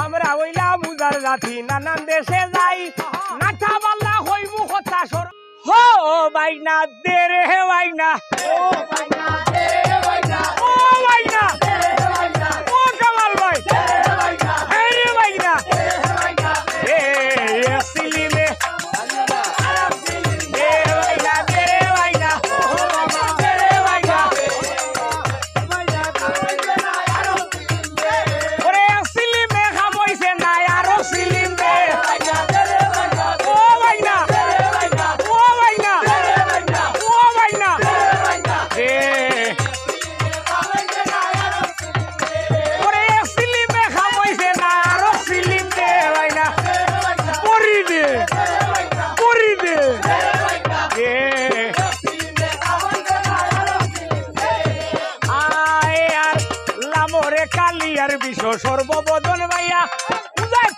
আমরা হইলাম উজার জাতি নানান দেশে যাই নাটা বাল্লা হইমু কথা সর হো বাইনা দে রে বাইনা ও বাইনা দে রে বাইনা ও বাইনা দে রে বাইনা ও কামাল ভাই দে রে বাইনা হে রে বাইনা দে রে বাইনা এ আসলি মে দে বাইনা দে রে বাইনা ও বাবা দে রে বাইনা বাইনা কইছে না আরো সিলিমে ওরে আসলি মে খামইছে না আরো সিলিমে বাইনা দে রে বাইনা ও বাইনা দে রে বাইনা ও বাইনা দে রে বাইনা ও বাইনা দে রে বাইনা এ ওরে সিলিমে খামইছে না আরো সিলিমে বাইনা পরি দে এ আয় আর লামরে কালিয়ার বিশ্ব সর্ববদন ভাইয়া উদয়